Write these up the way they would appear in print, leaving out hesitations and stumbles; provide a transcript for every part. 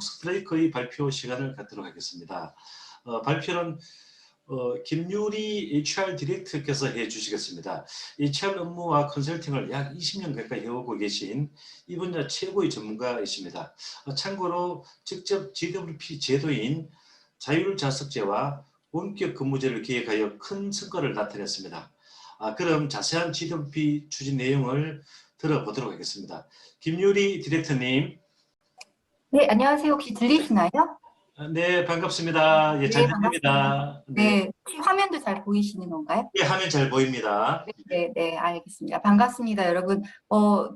톡스 브레이크의 발표 시간을 갖도록 하겠습니다. 발표는 김유리 HR 디렉터께서 해주시겠습니다. HR 업무와 컨설팅을 약 20년 가까이 해오고 계신 이 분야 최고의 전문가이십니다. 참고로 직접 GWP 제도인 자율자석제와 원격 근무제를 기획하여 큰 성과를 나타냈습니다. 그럼 자세한 GWP 추진 내용을 들어보도록 하겠습니다. 김유리 디렉터님. 네, 안녕하세요. 혹시 들리시나요? 네, 반갑습니다. 예, 잘 들립니다. 네, 혹시 화면도 잘 보이시는 건가요? 예, 화면 잘 보입니다. 네, 알겠습니다. 반갑습니다, 여러분.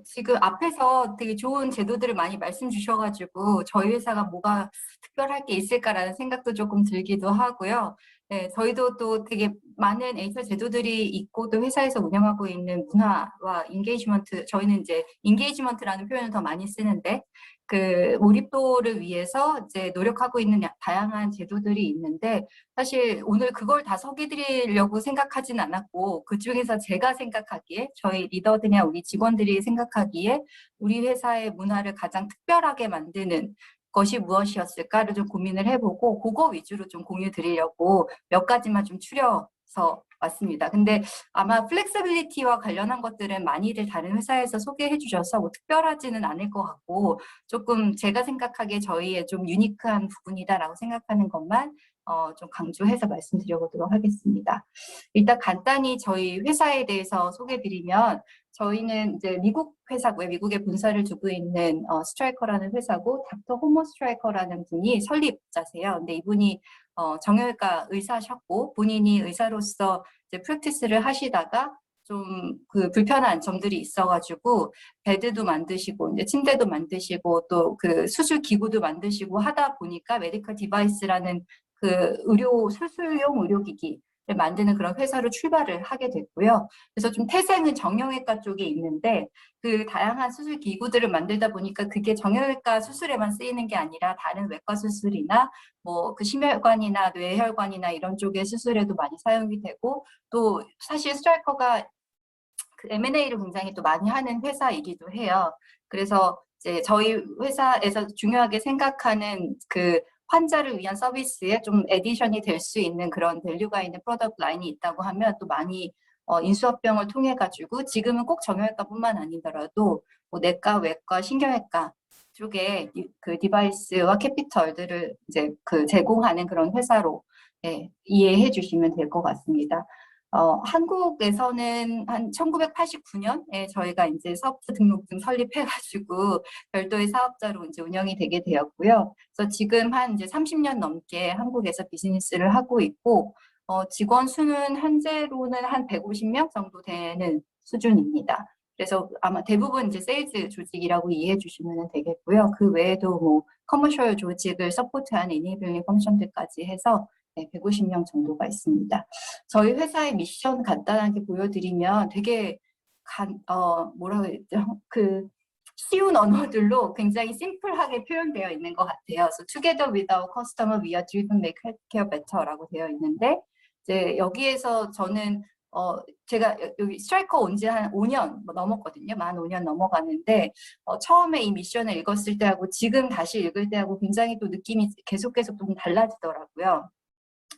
지금 앞에서 되게 좋은 제도들을 많이 말씀 주셔가지고 저희 회사가 뭐가 특별할 게 있을까라는 생각도 조금 들기도 하고요. 네, 저희도 또 되게 많은 HR 제도들이 있고 또 회사에서 운영하고 있는 문화와 인게이지먼트, 저희는 이제 인게이지먼트라는 표현을 더 많이 쓰는데 그 몰입도를 위해서 이제 노력하고 있는 다양한 제도들이 있는데 사실 오늘 그걸 다 소개드리려고 생각하진 않았고 그중에서 제가 생각하기에 저희 리더들이나 우리 직원들이 생각하기에 우리 회사의 문화를 가장 특별하게 만드는 것이 무엇이었을까를 좀 고민을 해보고 그거 위주로 좀 공유 드리려고 몇 가지만 좀 추려서 왔습니다. 근데 아마 플렉서빌리티와 관련한 것들은 많이들 다른 회사에서 소개해 주셔서 뭐 특별하지는 않을 것 같고 조금 제가 생각하기에 저희의 좀 유니크한 부분이다라고 생각하는 것만 좀 강조해서 말씀드려보도록 하겠습니다. 일단 간단히 저희 회사에 대해서 소개드리면 저희는 이제 미국 회사고요. 미국에 본사를 두고 있는 스트라이커라는 회사고 닥터 호모 스트라이커라는 분이 설립자세요. 근데 이분이 정형외과 의사셨고 본인이 의사로서 이제 프랙티스를 하시다가 좀 그 불편한 점들이 있어가지고 베드도 만드시고 이제 침대도 만드시고 또 그 수술 기구도 만드시고 하다 보니까 메디컬 디바이스라는 그 수술용 의료기기를 만드는 그런 회사로 출발을 하게 됐고요. 그래서 좀 태생은 정형외과 쪽에 있는데 그 다양한 수술 기구들을 만들다 보니까 그게 정형외과 수술에만 쓰이는 게 아니라 다른 외과 수술이나 뭐 그 심혈관이나 뇌혈관이나 이런 쪽의 수술에도 많이 사용이 되고 또 사실 스트라이커가 그 M&A를 굉장히 또 많이 하는 회사이기도 해요. 그래서 이제 저희 회사에서 중요하게 생각하는 그 환자를 위한 서비스에 좀 에디션이 될 수 있는 그런 밸류가 있는 프로덕트 라인이 있다고 하면 또 많이 인수합병을 통해 가지고 지금은 꼭 정형외과뿐만 아니더라도 뭐 내과, 외과, 신경외과 쪽에 그 디바이스와 캐피털들을 이제 그 제공하는 그런 회사로 이해해 주시면 될 것 같습니다. 한국에서는 한 1989년에 저희가 이제 사업자 등록증 설립해가지고 별도의 사업자로 이제 운영이 되게 되었고요. 그래서 지금 한 이제 30년 넘게 한국에서 비즈니스를 하고 있고, 직원 수는 현재로는 한 150명 정도 되는 수준입니다. 그래서 아마 대부분 이제 세일즈 조직이라고 이해해 주시면 되겠고요. 그 외에도 뭐 커머셜 조직을 서포트하는 이니블링 펑션들까지 해서 150명 정도가 있습니다. 저희 회사의 미션 간단하게 보여드리면 되게 뭐라고 했죠? 그 쉬운 언어들로 굉장히 심플하게 표현되어 있는 것 같아요. 그래서 Together with our customer, we are driven make healthcare better라고 되어 있는데 이제 여기에서 저는 제가 여기 스트라이커 온 지 한 5년 넘었거든요. 만 5년 넘어가는데 처음에 이 미션을 읽었을 때하고 지금 다시 읽을 때하고 굉장히 또 느낌이 계속 좀 달라지더라고요.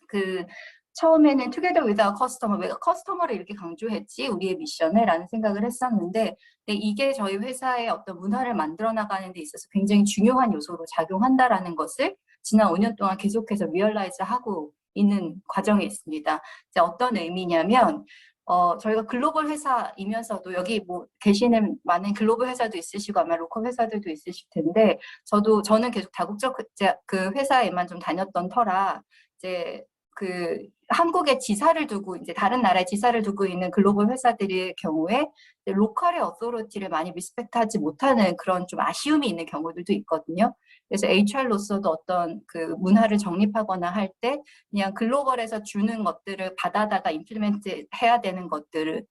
그 처음에는 Together with our customer, 왜 커스터머를 이렇게 강조했지 우리의 미션을 라는 생각을 했었는데 이게 저희 회사의 어떤 문화를 만들어 나가는 데 있어서 굉장히 중요한 요소로 작용한다라는 것을 지난 5년 동안 계속해서 리얼라이즈 하고 있는 과정에 있습니다. 이제 어떤 의미냐면 저희가 글로벌 회사이면서도 여기 뭐 계시는 많은 글로벌 회사도 있으시고 아마 로컬 회사들도 있으실 텐데 저는 계속 다국적 그 회사에만 좀 다녔던 터라 이제 그 한국에 지사를 두고 이제 다른 나라에 지사를 두고 있는 글로벌 회사들의 경우에 로컬의 어소리티를 많이 리스펙트하지 못하는 그런 좀 아쉬움이 있는 경우들도 있거든요. 그래서 HR로서도 어떤 그 문화를 정립하거나 할 때 그냥 글로벌에서 주는 것들을 받아다가 임플리멘트 해야 되는 것들은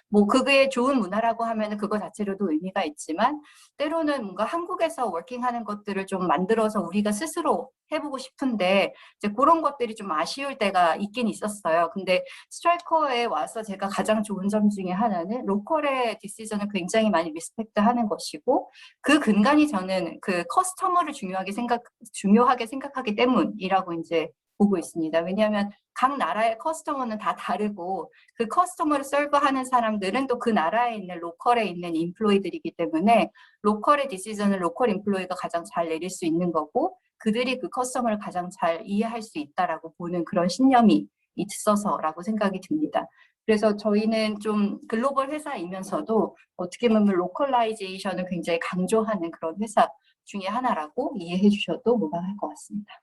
뭐 그게 좋은 문화라고 하면 그거 자체로도 의미가 있지만 때로는 뭔가 한국에서 워킹하는 것들을 좀 만들어서 우리가 스스로 해보고 싶은데 이제 그런 것들이 좀 아쉬울 때가 있긴 있었어요. 근데 스트라이커에 와서 제가 가장 좋은 점 중에 하나는 로컬의 디시전을 굉장히 많이 리스펙트하는 것이고 그 근간이 저는 그 커스터머를 중요하게 생각하기 때문이라고 이제 보고 있습니다. 왜냐하면 각 나라의 커스터머는 다 다르고 그 커스터머를 서브하는 사람들은 또 그 나라에 있는 로컬에 있는 인플로이들이기 때문에 로컬의 디시전을 로컬 인플로이가 가장 잘 내릴 수 있는 거고 그들이 그 커스터머를 가장 잘 이해할 수 있다라고 보는 그런 신념이 있어서라고 생각이 듭니다. 그래서 저희는 좀 글로벌 회사이면서도 어떻게 보면 로컬라이제이션을 굉장히 강조하는 그런 회사 중에 하나라고 이해해 주셔도 무방할 것 같습니다.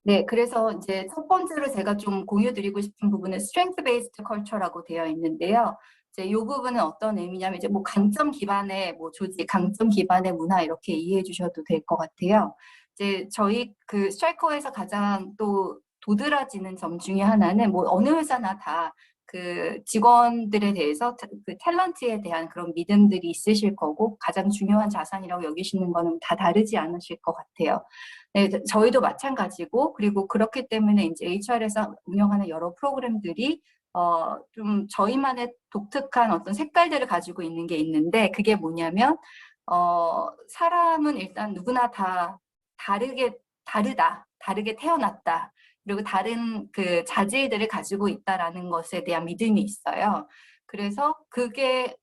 네, 그래서 이제 첫 번째로 제가 좀 공유드리고 싶은 부분은 스트렝스 베이스드 컬처라고 되어 있는데요. 이제 이 부분은 어떤 의미냐면 이제 뭐 강점 기반의 뭐 조직, 강점 기반의 문화 이렇게 이해해 주셔도 될 것 같아요. 이제 저희 그 스트라이커에서 가장 또 도드라지는 점 중에 하나는 뭐 어느 회사나 다 그 직원들에 대해서 그 탤런트에 대한 그런 믿음들이 있으실 거고 가장 중요한 자산이라고 여기시는 거는 다 다르지 않으실 것 같아요. 네, 저희도 마찬가지고 그리고 그렇기 때문에 이제 HR에서 운영하는 여러 프로그램들이 좀 저희만의 독특한 어떤 색깔들을 가지고 있는 게 있는데 그게 뭐냐면 사람은 일단 누구나 다 다르게 태어났다. 그리고 다른 그 자질들을 가지고 있다라는 것에 대한 믿음이 있어요. 그래서 그게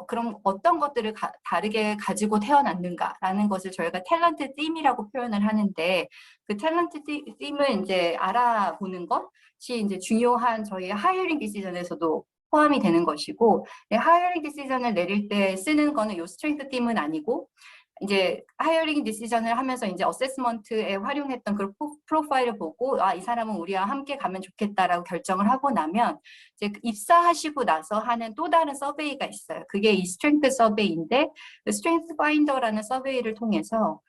그럼 어떤 것들을 다르게 가지고 태어났는가라는 것을 저희가 탤런트 띠임이라고 표현을 하는데 그 탤런트 띠임을 이제 알아보는 것이 이제 중요한 저희 하이어링 디시전에서도 포함이 되는 것이고 하이어링 디시전을 내릴 때 쓰는 거는 요 스트렝스 띠임은 아니고 이제 하이어링 디시전을 하면서 이제 어세스먼트에 활용했던 그 프로파일을 보고 이 사람은 우리와 함께 가면 좋겠다라고 결정을 하고 나면 이제 입사하시고 나서 하는 또 다른 서베이가 있어요. 그게 이 스트렝스 서베이인데 스트렝스 파인더라는 서베이를 통해서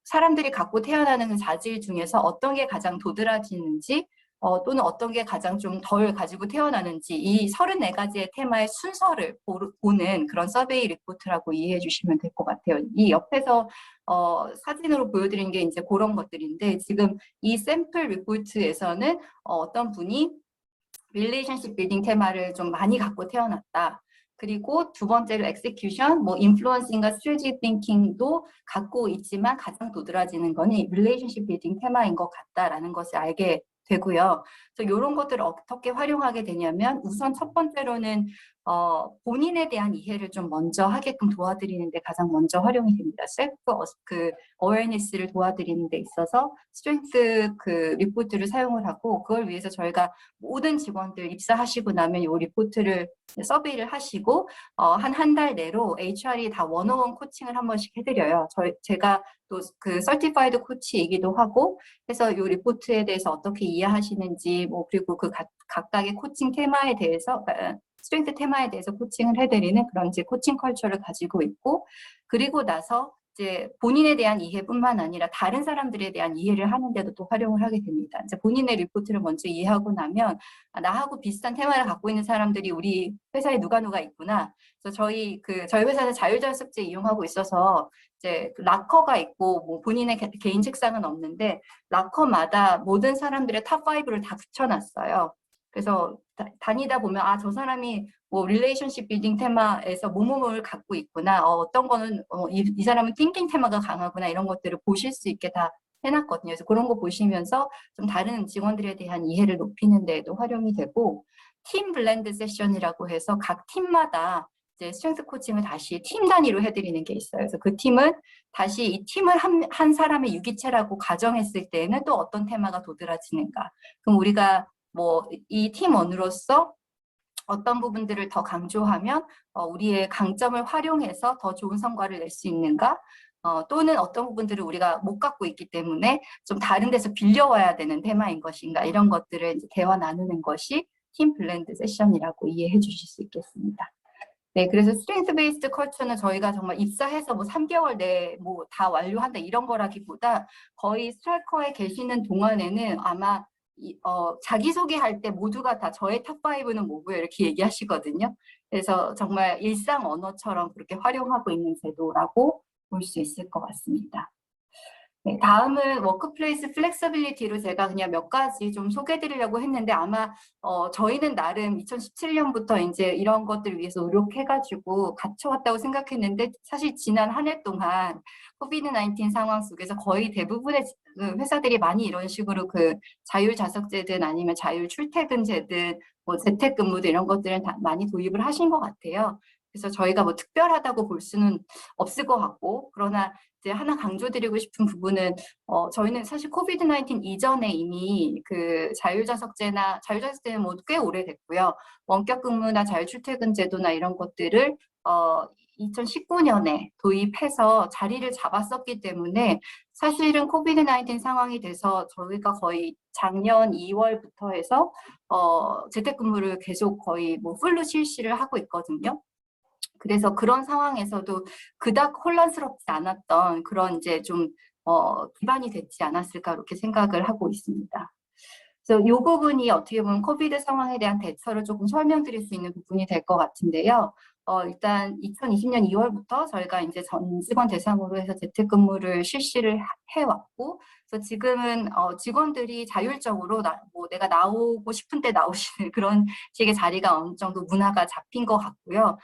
사람들이 갖고 태어나는 그 자질 중에서 어떤 게 가장 도드라지는지 또는 어떤 게 가장 좀 덜 가지고 태어나는지 이 34가지의 테마의 순서를 보는 그런 서베이 리포트라고 이해해 주시면 될 것 같아요. 이 옆에서 사진으로 보여드린 게 이제 그런 것들인데 지금 이 샘플 리포트에서는 어떤 분이 릴레이션십 빌딩 테마를 좀 많이 갖고 태어났다. 그리고 두 번째로 엑세큐션, 뭐 인플루언싱과 스트레지 띵킹도 갖고 있지만 가장 도드라지는 거는 릴레이션십 빌딩 테마인 것 같다라는 것을 알게 되고요. 그래서 이런 것들을 어떻게 활용하게 되냐면 우선 첫 번째로는 본인에 대한 이해를 좀 먼저 하게끔 도와드리는데 가장 먼저 활용이 됩니다. 셀프 그 어웨어니스를 도와드리는 데 있어서 스트렝스 그 리포트를 사용을 하고 그걸 위해서 저희가 모든 직원들 입사하시고 나면 이 리포트를 서베이를 하시고 한 달 내로 HR이 다 원어원 코칭을 한 번씩 해드려요. 제가 또 그 서티파이드 코치이기도 하고 해서 이 리포트에 대해서 어떻게 이해하시는지 뭐 그리고 그 각각의 코칭 테마에 대해서 스트렝스 테마에 대해서 코칭을 해드리는 그런 이제 코칭 컬처를 가지고 있고 그리고 나서 이제 본인에 대한 이해뿐만 아니라 다른 사람들에 대한 이해를 하는데도 또 활용을 하게 됩니다. 이제 본인의 리포트를 먼저 이해하고 나면 나하고 비슷한 테마를 갖고 있는 사람들이 우리 회사에 누가 있구나. 그래서 저희 회사는 자율전 숙제 이용하고 있어서 이제 락커가 있고 뭐 본인의 개인 책상은 없는데 락커마다 모든 사람들의 탑 5를 다 붙여놨어요. 그래서 다니다 보면 저 사람이 뭐 릴레이션십 빌딩 테마에서 뭐뭐를 갖고 있구나. 어떤 거는 이 사람은 띵킹 테마가 강하구나. 이런 것들을 보실 수 있게 다 해놨거든요. 그래서 그런 거 보시면서 좀 다른 직원들에 대한 이해를 높이는 데에도 활용이 되고 팀 블렌드 세션이라고 해서 각 팀마다 이제 스트렝스 코칭을 다시 팀 단위로 해드리는 게 있어요. 그래서 그 팀은 다시 이 팀을 한 사람의 유기체라고 가정했을 때에는 또 어떤 테마가 도드라지는가. 그럼 우리가 뭐 이 팀원으로서 어떤 부분들을 더 강조하면 우리의 강점을 활용해서 더 좋은 성과를 낼 수 있는가? 또는 어떤 부분들을 우리가 못 갖고 있기 때문에 좀 다른 데서 빌려와야 되는 테마인 것인가? 이런 것들을 이제 대화 나누는 것이 팀 블렌드 세션이라고 이해해 주실 수 있겠습니다. 네, 그래서 스트렝스 베이스드 컬처는 저희가 정말 입사해서 뭐 3개월 내에 뭐 다 완료한다 이런 거라기보다 거의 스트라이커에 계시는 동안에는 아마 자기소개할 때 모두가 다 저의 탑5는 뭐고요 이렇게 얘기하시거든요. 그래서 정말 일상 언어처럼 그렇게 활용하고 있는 제도라고 볼 수 있을 것 같습니다. 네, 다음은 워크플레이스 플렉서빌리티로 제가 그냥 몇 가지 좀 소개해드리려고 했는데 아마 저희는 나름 2017년부터 이제 이런 것들을 위해서 노력해가지고 갖춰왔다고 생각했는데 사실 지난 한 해 동안 코비드 19 상황 속에서 거의 대부분의 그 회사들이 많이 이런 식으로 그 자율 자석제든 아니면 자율 출퇴근제든 뭐 재택근무든 이런 것들은 다 많이 도입을 하신 것 같아요. 그래서 저희가 뭐 특별하다고 볼 수는 없을 것 같고 그러나 이제 하나 강조드리고 싶은 부분은 저희는 사실 코비드 19 이전에 이미 그 자율자석제는 뭐 꽤 오래됐고요. 원격 근무나 자율출퇴근 제도나 이런 것들을 2019년에 도입해서 자리를 잡았었기 때문에 사실은 코비드 19 상황이 돼서 저희가 거의 작년 2월부터 해서 재택근무를 계속 거의 뭐 풀로 실시를 하고 있거든요. 그래서 그런 상황에서도 그닥 혼란스럽지 않았던 그런 이제 좀 기반이 됐지 않았을까 이렇게 생각을 하고 있습니다. 그래서 이 부분이 어떻게 보면 코비드 상황에 대한 대처를 조금 설명드릴 수 있는 부분이 될 것 같은데요. 일단 2020년 2월부터 저희가 이제 전 직원 대상으로 해서 재택근무를 실시를 해왔고, 그래서 지금은 직원들이 자율적으로 뭐 내가 나오고 싶은 때 나오시는 그런 식의 자리가 어느 정도 문화가 잡힌 것 같고요.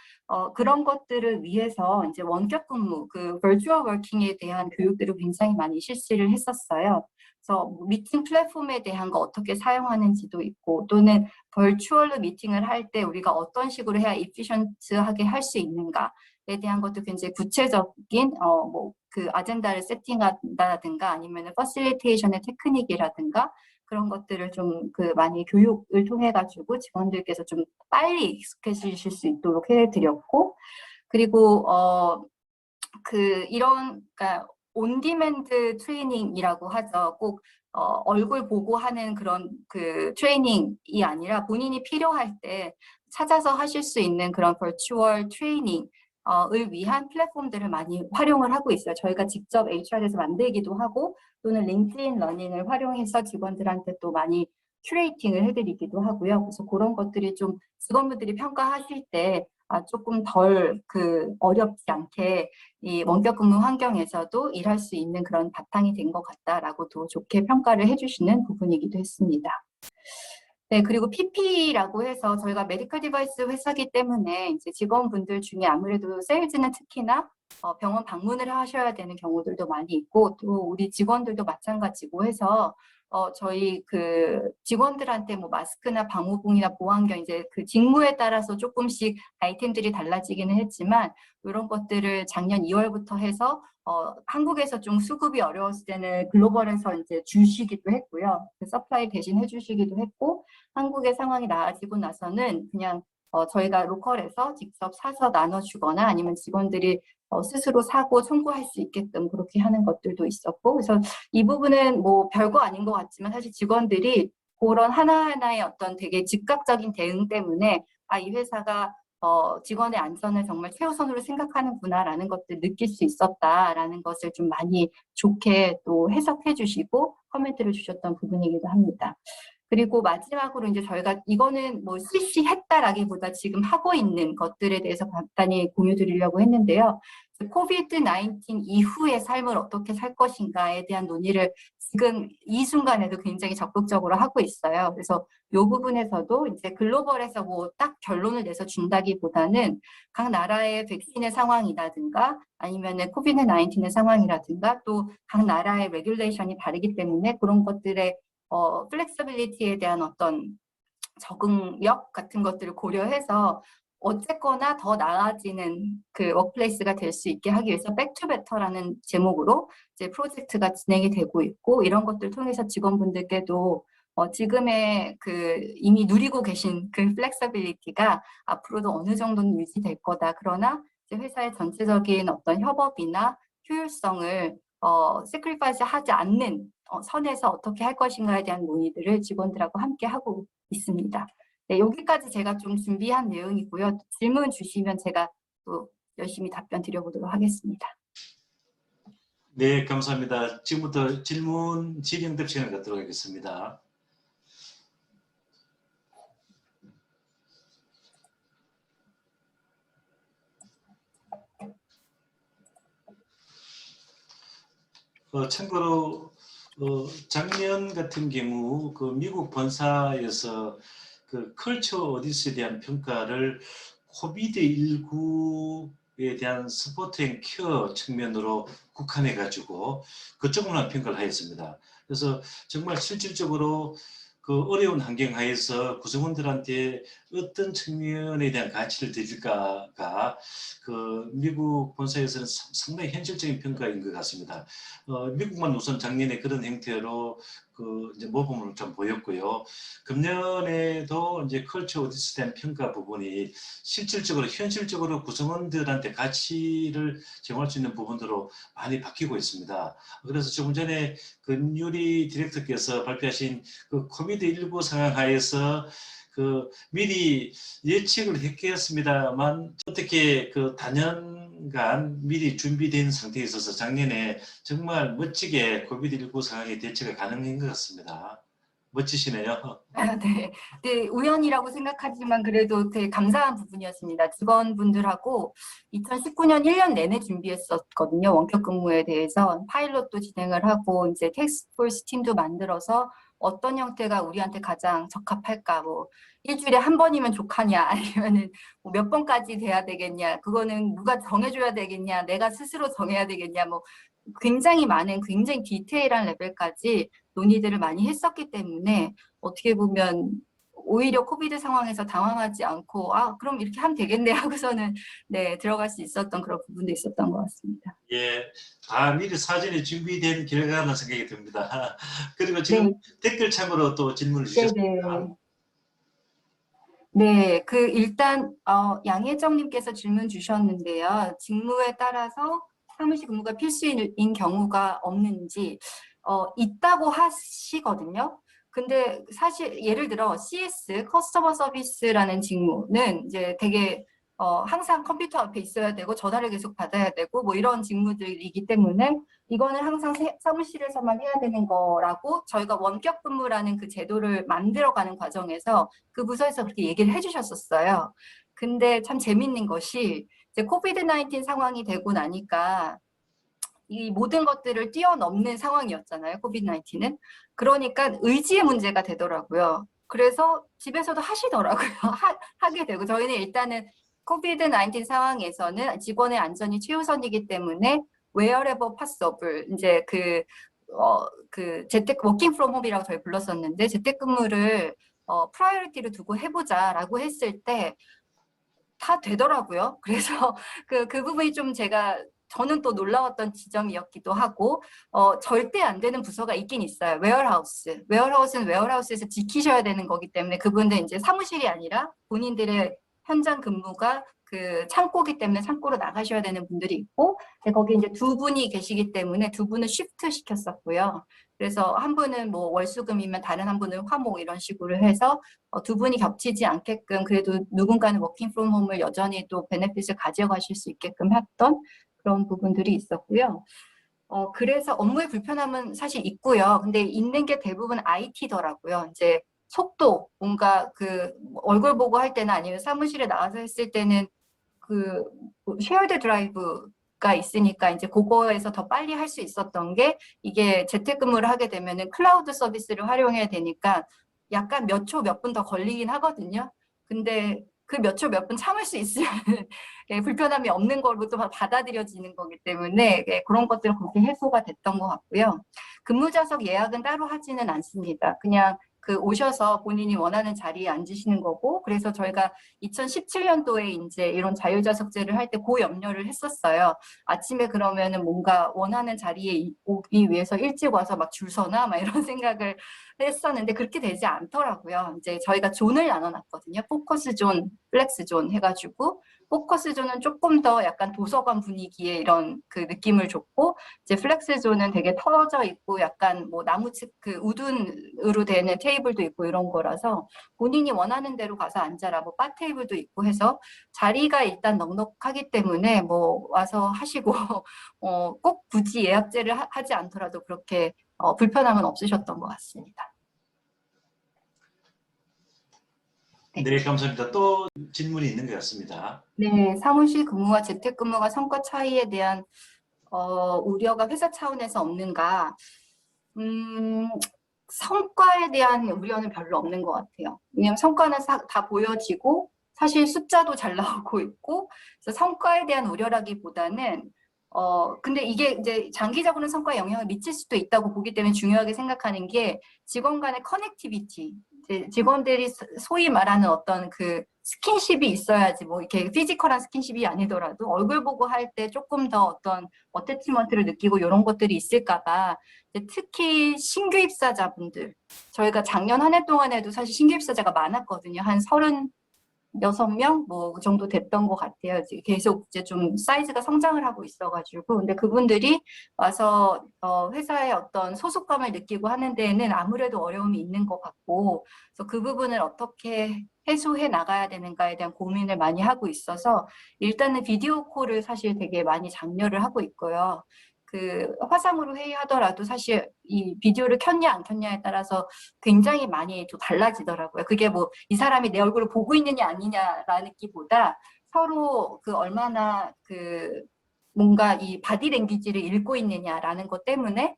그런 것들을 위해서 이제 원격 근무, 그 버추얼 워킹에 대한 교육들을 굉장히 많이 실시를 했었어요. 그래서 미팅 플랫폼에 대한 거 어떻게 사용하는지도 있고 또는 버추얼로 미팅을 할 때 우리가 어떤 식으로 해야 이피션트하게 할 수 있는가에 대한 것도 굉장히 구체적인 뭐 그 아젠다를 세팅한다든가 아니면 퍼실리테이션의 테크닉이라든가 그런 것들을 좀 그 많이 교육을 통해 가지고 직원들께서 좀 빨리 익숙해지실 수 있도록 해드렸고 그리고 그러니까 온디맨드 트레이닝이라고 하죠. 꼭 얼굴 보고 하는 그런 그 트레이닝이 아니라 본인이 필요할 때 찾아서 하실 수 있는 그런 버추얼 트레이닝 을 위한 플랫폼들을 많이 활용을 하고 있어요. 저희가 직접 HR에서 만들기도 하고 또는 링크드인 러닝을 활용해서 직원들한테 또 많이 큐레이팅을 해드리기도 하고요. 그래서 그런 것들이 좀 직원분들이 평가하실 때 조금 덜 어렵지 않게 이 원격 근무 환경에서도 일할 수 있는 그런 바탕이 된 것 같다라고도 좋게 평가를 해주시는 부분이기도 했습니다. 네, 그리고 PP라고 해서 저희가 메디컬 디바이스 회사기 때문에 이제 직원분들 중에 아무래도 세일즈는 특히나 병원 방문을 하셔야 되는 경우들도 많이 있고 또 우리 직원들도 마찬가지고 해서 저희 그 직원들한테 뭐 마스크나 방호복이나 보안경 이제 그 직무에 따라서 조금씩 아이템들이 달라지기는 했지만 이런 것들을 작년 2월부터 해서 한국에서 좀 수급이 어려웠을 때는 글로벌에서 이제 주시기도 했고요. 그 서플라이 대신 해주시기도 했고 한국의 상황이 나아지고 나서는 그냥 저희가 로컬에서 직접 사서 나눠주거나 아니면 직원들이 스스로 사고 청구할 수 있게끔 그렇게 하는 것들도 있었고 그래서 이 부분은 뭐 별거 아닌 것 같지만 사실 직원들이 그런 하나하나의 어떤 되게 즉각적인 대응 때문에 이 회사가 직원의 안전을 정말 최우선으로 생각하는구나라는 것들 느낄 수 있었다라는 것을 좀 많이 좋게 또 해석해 주시고 코멘트를 주셨던 부분이기도 합니다. 그리고 마지막으로 이제 저희가 이거는 뭐 실시했다라기보다 지금 하고 있는 것들에 대해서 간단히 공유 드리려고 했는데요. 코비드 19 이후의 삶을 어떻게 살 것인가에 대한 논의를 지금 이 순간에도 굉장히 적극적으로 하고 있어요. 그래서 이 부분에서도 이제 글로벌에서 뭐 딱 결론을 내서 준다기보다는 각 나라의 백신의 상황이라든가 아니면은 코비드 19의 상황이라든가 또 각 나라의 레귤레이션이 다르기 때문에 그런 것들의 플렉서빌리티에 대한 어떤 적응력 같은 것들을 고려해서 어쨌거나 더 나아지는 그 워크플레이스가 될 수 있게 하기 위해서 백투베터라는 제목으로 이제 프로젝트가 진행이 되고 있고 이런 것들을 통해서 직원분들께도 지금의 그 이미 누리고 계신 그 플렉서빌리티가 앞으로도 어느 정도는 유지될 거다. 그러나 이제 회사의 전체적인 어떤 협업이나 효율성을 세크리파이스 하지 않는 선에서 어떻게 할 것인가에 대한 논의들을 직원들하고 함께 하고 있습니다. 네, 여기까지 제가 좀 준비한 내용이고요. 질문 주시면 제가 또 열심히 답변 드려보도록 하겠습니다. 네, 감사합니다. 지금부터 질문 질의응답 시간을 갖도록 하겠습니다. 참고로 작년 같은 경우 그 미국 본사에서 그 컬처 오디스에 대한 평가를 코비드19에 대한 스포트 앤 큐어 측면으로 국한해 가지고 그쪽만 평가를 하였습니다. 그래서 정말 실질적으로 그 어려운 환경 하에서 구성원들한테 어떤 측면에 대한 가치를 드릴까가 그 미국 본사에서는 상당히 현실적인 평가인 것 같습니다. 미국만 우선 작년에 그런 형태로 그 이제 모범을 좀 보였고요. 금년에도 이제 컬처 오디스에 대한 평가 부분이 실질적으로 현실적으로 구성원들한테 가치를 제공할 수 있는 부분으로 많이 바뀌고 있습니다. 그래서 조금 전에 근유리 디렉터께서 발표하신 그 코비드19 상황 하에서 그 미리 예측을 했겠습니다만 어떻게 그 단연간 미리 준비된 상태에 있어서 작년에 정말 멋지게 코비드19 상황에 대처가 가능한 것 같습니다. 멋지시네요. 네, 네, 우연이라고 생각하지만 그래도 되게 감사한 부분이었습니다. 직원분들하고 2019년 1년 내내 준비했었거든요. 원격 근무에 대해서 파일럿도 진행을 하고 이제 텍스트포스 팀도 만들어서 어떤 형태가 우리한테 가장 적합할까, 뭐 일주일에 한 번이면 족하냐, 아니면은 뭐 몇 번까지 돼야 되겠냐, 그거는 누가 정해줘야 되겠냐, 내가 스스로 정해야 되겠냐, 뭐 굉장히 많은 굉장히 디테일한 레벨까지 논의들을 많이 했었기 때문에 어떻게 보면 오히려 코비드 상황에서 당황하지 않고 아 그럼 이렇게 하면 되겠네 하고서는 네 들어갈 수 있었던 그런 부분도 있었던 것 같습니다. 예, 다 미리 사전에 준비된 결과라는 생각이 듭니다. 그리고 지금 네, 댓글창으로 또 질문을 네, 주셨습니다. 네. 네, 그 일단 양혜정님께서 질문 주셨는데요. 직무에 따라서 사무실 근무가 필수인 경우가 없는지 있다고 하시거든요. 근데 사실 예를 들어 CS 커스터머 서비스라는 직무는 이제 되게 항상 컴퓨터 앞에 있어야 되고 전화를 계속 받아야 되고 뭐 이런 직무들이기 때문에 이거는 항상 사무실에서만 해야 되는 거라고 저희가 원격 근무라는 그 제도를 만들어가는 과정에서 그 부서에서 그렇게 얘기를 해주셨었어요. 근데 참 재밌는 것이 이제 코비드 19 상황이 되고 나니까 이 모든 것들을 뛰어넘는 상황이었잖아요. 코비드 19는. 그러니까 의지의 문제가 되더라고요. 그래서 집에서도 하시더라고요. 하게 되고 저희는 일단은 코비드 19 상황에서는 직원의 안전이 최우선이기 때문에 wherever possible 이제 그 재택 워킹 프롬 홈이라고 저희 불렀었는데 재택근무를 프라이어리티로 두고 해보자라고 했을 때 다 되더라고요. 그래서 그 부분이 좀 저는 또 놀라웠던 지점이었기도 하고, 절대 안 되는 부서가 있긴 있어요. 웨어하우스. 웨어하우스는 웨어하우스에서 지키셔야 되는 거기 때문에 그분들 이제 사무실이 아니라 본인들의 현장 근무가 그 창고기 때문에 창고로 나가셔야 되는 분들이 있고, 거기 이제 두 분이 계시기 때문에 두 분은 쉬프트 시켰었고요. 그래서 한 분은 뭐 월수금이면 다른 한 분은 화목 이런 식으로 해서 두 분이 겹치지 않게끔 그래도 누군가는 워킹 프롬 홈을 여전히 또 베네핏을 가져가실 수 있게끔 했던 그런 부분들이 있었고요. 그래서 업무의 불편함은 사실 있고요. 근데 있는 게 대부분 IT더라고요. 이제 속도, 뭔가 그 얼굴 보고 할 때나 아니면 사무실에 나와서 했을 때는 그 쉐어드 드라이브가 있으니까 이제 그거에서 더 빨리 할 수 있었던 게 이게 재택근무를 하게 되면은 클라우드 서비스를 활용해야 되니까 약간 몇 초, 몇 분 더 걸리긴 하거든요. 근데 그 몇 초, 몇 분 참을 수 있으면 불편함이 없는 걸로 또 받아들여지는 거기 때문에 그런 것들은 그렇게 해소가 됐던 것 같고요. 근무 좌석 예약은 따로 하지는 않습니다. 그냥 그 오셔서 본인이 원하는 자리에 앉으시는 거고, 그래서 저희가 2017년도에 이제 이런 자율좌석제를 할 때 그 염려를 했었어요. 아침에 그러면은 뭔가 원하는 자리에 오기 위해서 일찍 와서 막 줄 서나 막 이런 생각을 했었는데 그렇게 되지 않더라고요. 이제 저희가 존을 나눠놨거든요. 포커스 존, 플렉스 존 해가지고 포커스 존은 조금 더 약간 도서관 분위기의 이런 그 느낌을 줬고 이제 플렉스 존은 되게 털어져 있고 약간 뭐 나무측 그 우둔으로 되는 테이블도 있고 이런 거라서 본인이 원하는 대로 가서 앉아라. 뭐 바 테이블도 있고 해서 자리가 일단 넉넉하기 때문에 뭐 와서 하시고 꼭 굳이 예약제를 하지 않더라도 그렇게 불편함은 없으셨던 것 같습니다. 네. 네, 감사합니다. 또 질문이 있는 것 같습니다. 네, 사무실 근무와 재택근무가 성과 차이에 대한 우려가 회사 차원에서 없는가? 성과에 대한 우려는 별로 없는 것 같아요. 왜냐하면 성과는 다 보여지고 사실 숫자도 잘 나오고 있고, 그래서 성과에 대한 우려라기보다는 근데 이게 이제 장기적으로는 성과에 영향을 미칠 수도 있다고 보기 때문에 중요하게 생각하는 게 직원 간의 커넥티비티. 이제 직원들이 소위 말하는 어떤 그 스킨십이 있어야지, 뭐 이렇게 피지컬한 스킨십이 아니더라도 얼굴 보고 할 때 조금 더 어떤 어태치먼트를 느끼고 이런 것들이 있을까 봐. 특히 신규 입사자분들, 저희가 작년 한 해 동안에도 사실 신규 입사자가 많았거든요. 한 36명 뭐 그 정도 됐던 것 같아요. 이제 계속 이제 좀 사이즈가 성장을 하고 있어가지고. 근데 그분들이 와서 회사의 어떤 소속감을 느끼고 하는 데에는 아무래도 어려움이 있는 것 같고, 그래서 그 부분을 어떻게 해소해 나가야 되는가에 대한 고민을 많이 하고 있어서 일단은 비디오 콜을 사실 되게 많이 장려를 하고 있고요. 그 화상으로 회의하더라도 사실 이 비디오를 켰냐 안 켰냐에 따라서 굉장히 많이 또 달라지더라고요. 그게 뭐 이 사람이 내 얼굴을 보고 있느냐 아니냐라는 기보다 서로 그 얼마나 그 뭔가 이 바디 랭귀지를 읽고 있느냐라는 것 때문에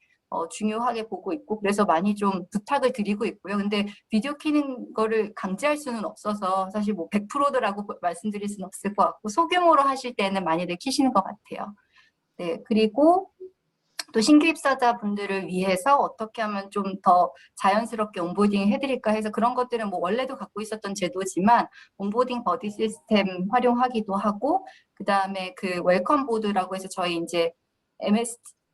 중요하게 보고 있고, 그래서 많이 좀 부탁을 드리고 있고요. 근데 비디오 키는 거를 강제할 수는 없어서 사실 뭐 100%라고 말씀드릴 수는 없을 것 같고, 소규모로 하실 때는 많이들 키시는 것 같아요. 네, 그리고 또 신규 입사자분들을 위해서 어떻게 하면 좀 더 자연스럽게 온보딩 해드릴까 해서 그런 것들은 뭐 원래도 갖고 있었던 제도지만 온보딩 버디 시스템 활용하기도 하고, 그 다음에 그 웰컴 보드라고 해서 저희 이제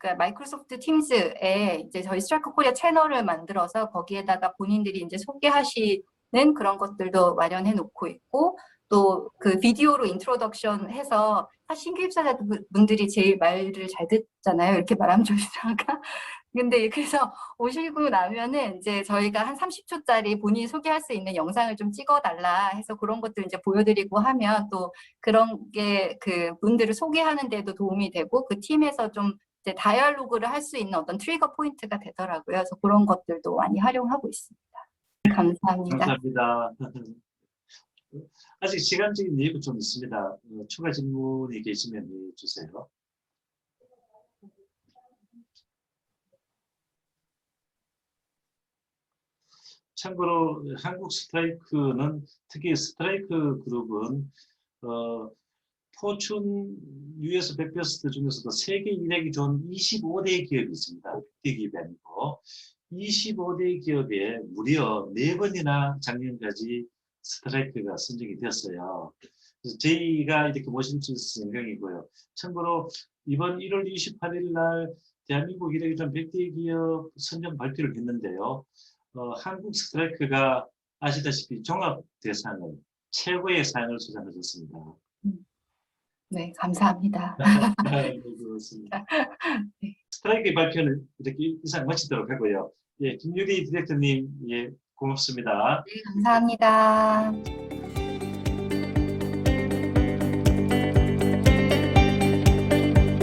그러니까 마이크로소프트 팀즈에 이제 저희 스트라이크 코리아 채널을 만들어서 거기에다가 본인들이 이제 소개하시는 그런 것들도 마련해 놓고 있고, 또 그 비디오로 인트로덕션 해서 사실 신규 입사자분들이 제일 말을 잘 듣잖아요. 이렇게 말하면 좀 이상한가? 근데 그래서 오시고 나면은 이제 저희가 한 30초짜리 본인이 소개할 수 있는 영상을 좀 찍어달라 해서 그런 것들 이제 보여드리고 하면 또 그런 게 그 분들을 소개하는 데도 도움이 되고 그 팀에서 좀 이제 다이얼로그를 할 수 있는 어떤 트리거 포인트가 되더라고요. 그래서 그런 것들도 많이 활용하고 있습니다. 감사합니다. 감사합니다. 아직 시간적인 여유가 좀 있습니다. 추가 질문이 계시면 주세요. 참고로 한국 스트라이크는, 특히 스트라이크 그룹은 포춘 US 100베스트 중에서도 세계 인력이 좋은 25대 기업이 있습니다. 100대 기업이 아니고 25대 기업에 무려 4번이나 작년까지 스트라이크가 선정이 되었어요. 그래서 저희가 이렇게 모실 수 있어서 영광이고요. 참고로 이번 1월 28일 날 대한민국 인력이 좋은 100대 기업 선정 발표를 했는데요. 한국 스트라이크가 아시다시피 종합 대상을, 최고의 상을 수상하셨습니다. 네, 감사합니다. 그렇습니다. 스트라이크의 발표는 이렇게 이상 마치도록 하고요. 예, 김유리 디렉터님, 예, 고맙습니다. 네, 감사합니다.